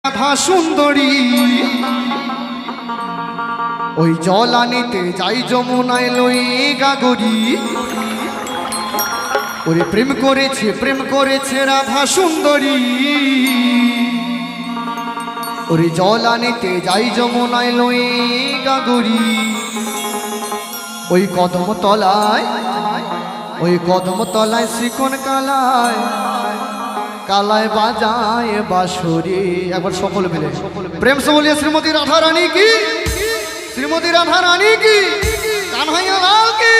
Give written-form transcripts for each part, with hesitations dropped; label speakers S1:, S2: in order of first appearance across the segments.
S1: রাধা সুন্দরী ওই জল আনিতে যাই যমুনায় লই গাগরি। ওরে প্রেম করেছে রাধা সুন্দরী। ওরে জল আনিতে যাই যমুনায় লই গাগরি। ওই কদম তলায় শ্রীকোণ কালায় কালায় বাজায় বাঁশরি। একবার সকল মিলে প্রেম সে বলিয়ে শ্রীমতী রাধা রানী কি, শ্রীমতী রাধা রানী কি, কানহাইয়া লাল কি।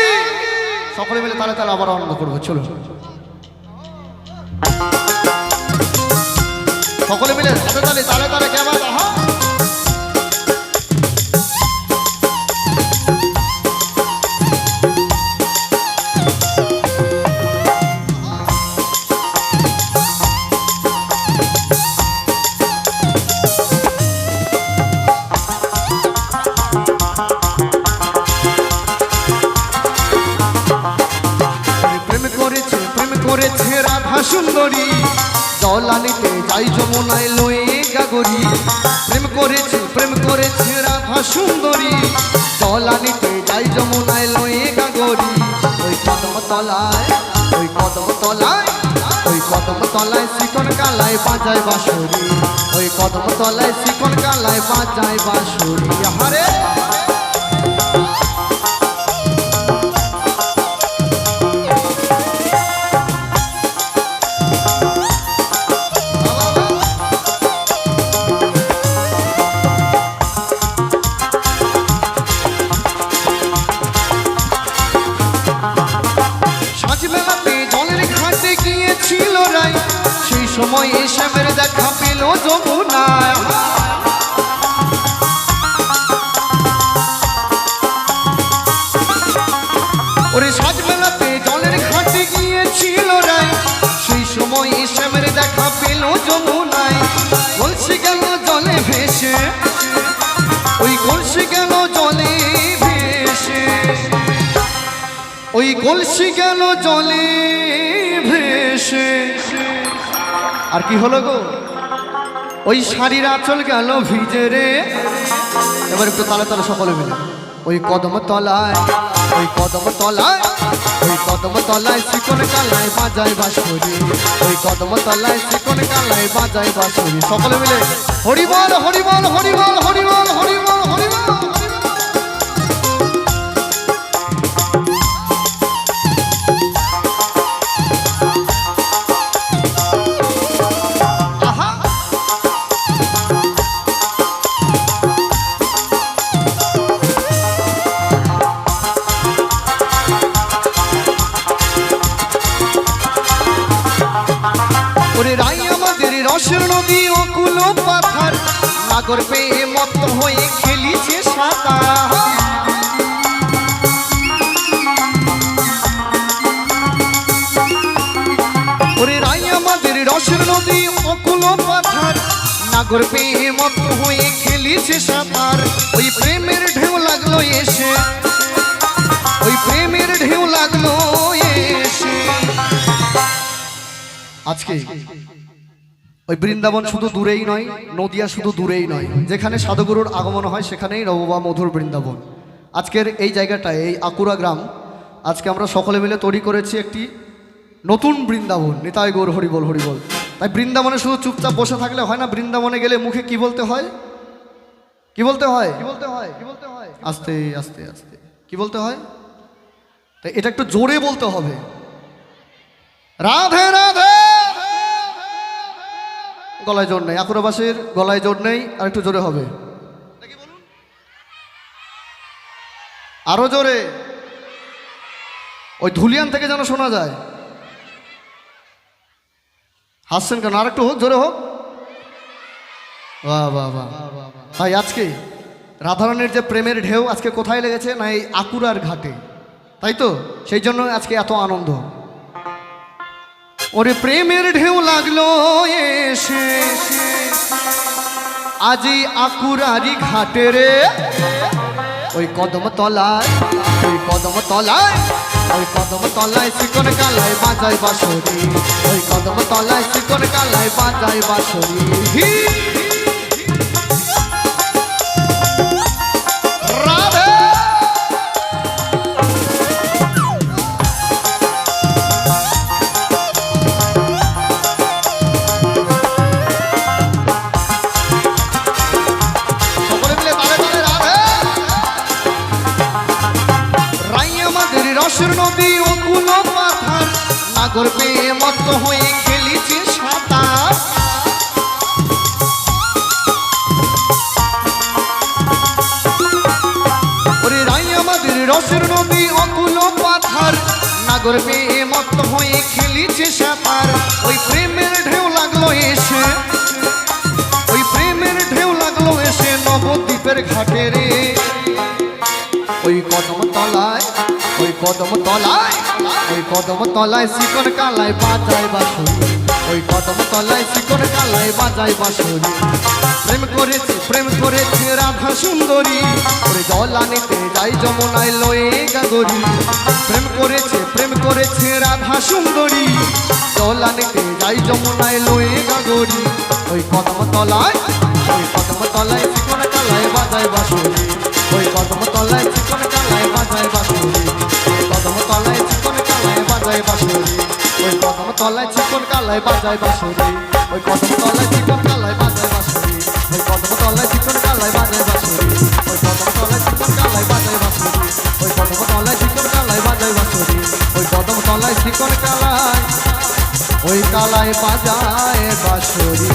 S1: সকলে মিলে তালে তালে আবার আনন্দ করবো। চলো সকলে মিলে হাতে তালে তালে তালে কেমন আহা। রাধা সুন্দরী জল আনিতে যাই যমুনায় লয়ে গাগরি। প্রেম করেছে রাধা সুন্দরী জল আনিতে যাই যমুনায় লয়ে গাগরি। ওই কদম তলায় শ্রীকোণ কালায় বাজায় বাঁশরি। ওই কদম তলায় শ্রীকোণ কালায় বাজায় বাঁশরি। হারে সময় শ্যামের দেখা পেল যমুনায়। ওরে সাজ মেলাতে জলের ঘাটে গিয়েছিল রায়। সেই সময় শ্যামের দেখা পেল যমুনায়। কলসি গেল জলে ভেসে, ওই কলসি গেল জলে ভেসে, ওই কলসি গেল জলে ভেসে। আর কি হলো গো, ওই শাড়ির আঁচল গেল ভিজে রে। এবার একটু তালে তালে সকলে মিলে ওই কদম তলায় শ্রীকোণ কালায় বাজায় বাঁশরি। ওই কদম তলায় শ্রীকোণ কালায় বাজায় বাঁশরি। সকলে মিলে হরিবল হরিবল হরিবল হরিবল হরিবল হরিবল। রসের নদী অকুল পাথার নাগর পেয়ে মত্ত হয়ে খেলিছে সাঁতার। ওরে রাই আমাদের রসের নদী অকুল পাথার নাগর পেয়ে মত্ত হয়ে খেলিছে সাঁতার। ওই প্রেমের ঢেউ লাগলো এসে, ওই প্রেমের ঢেউ লাগলো এসে। আজকে ওই বৃন্দাবন শুধু দূরেই নয়, নদিয়া শুধু দূরেই নয়, যেখানে সাধুগুরুর আগমন হয় সেখানেই নববা মধুর বৃন্দাবন। আজকের এই জায়গাটায় এই আকুরা গ্রাম আজকে আমরা সকলে মিলে তৈরি করেছি একটি নতুন বৃন্দাবন। নিতাই গৌর হরিবল হরিবল। তাই বৃন্দাবনে শুধু চুপচাপ বসে থাকলে হয় না, বৃন্দাবনে গেলে মুখে কি বলতে হয়, কি বলতে হয়, কি বলতে হয়, কি বলতে হয়, আস্তে আস্তে আস্তে কি বলতে হয়। তাই এটা একটু জোরে বলতে হবে, রাধে রাধে। গলায় জোর নেই, আকুরাবাসীর গলায় জোর নেই, আর একটু জোরে হবে, আরো জোরে, ওই ধুলিয়ান থেকে যেন শোনা যায়। হাসছেন কেন, আর একটু হোক, জোরে হোক। বাহ বাহ বাহ। তাই আজকে রাধারানীর যে প্রেমের ঢেউ আজকে কোথায় লেগেছে না, এই আকুরার ঘাটে, তাই তো, সেই জন্য আজকে এত আনন্দ। ওরে প্রেমের ঢেউ লাগলো এসে আজি আকুরারি ঘাটে রে। ওই কদম তলায় ওই কদম তলায় শ্রীকোণ কালায় বাজায় বাঁশরি, ওই কদম তলায় শ্রীকোণ কালায় বাজায় বাঁশরি। নাগর পেয়ে মত্ত হয়ে খেলিছে সাঁতার। ওরে রাই আমাদের রসের নদী অকুল পাথার, নাগর পেয়ে মত্ত হয়ে খেলিছে সাঁতার। ওই প্রেমের ঢেউ লাগলো এসে, ওই প্রেমের ঢেউ লাগলো এসে নবদ্বীপের ঘাটে রে। ওই কদম তলায়, ওই কদম তলায়, ওই কদম তলায় শিকন কালায় বাজায় বাঁশরি। ওই কদম তলায় শিকন কালায় বাজায় বাঁশরি। প্রেম করেছে, প্রেম করেছে রাধা সুন্দরী, ওরে জল আনিতে যাই যমুনায় লয়ে গাগরি। প্রেম করেছে, প্রেম করেছে রাধা সুন্দরী, জল আনিতে যাই যমুনায় লয়ে গাগরি। ওই কদম তলায়, ওই কদম তলায় শিকন কালায় বাজায় বাঁশরি। ওই কদম তলায় চিকন কালায় বাজায় বাঁশরি। ওই কদম তলায় চিকন কালায় বাজায় বাঁশরি। ওই কদম তলায় চিকন কালায় বাজায় বাঁশরি। ওই কদম তলায় চিকন কালায় বাজায় বাঁশরি। ওই কদম তলায় চিকন কালায় বাজায় বাঁশরি। ওই কদম তলায় চিকন কালায় বাজায় বাঁশরি। ওই কদম তলায় চিকন কালায় বাজায় বাঁশরি। ওই কদম তলায় চিকন কালায়, ওই কালায় বাজায় বাঁশরি।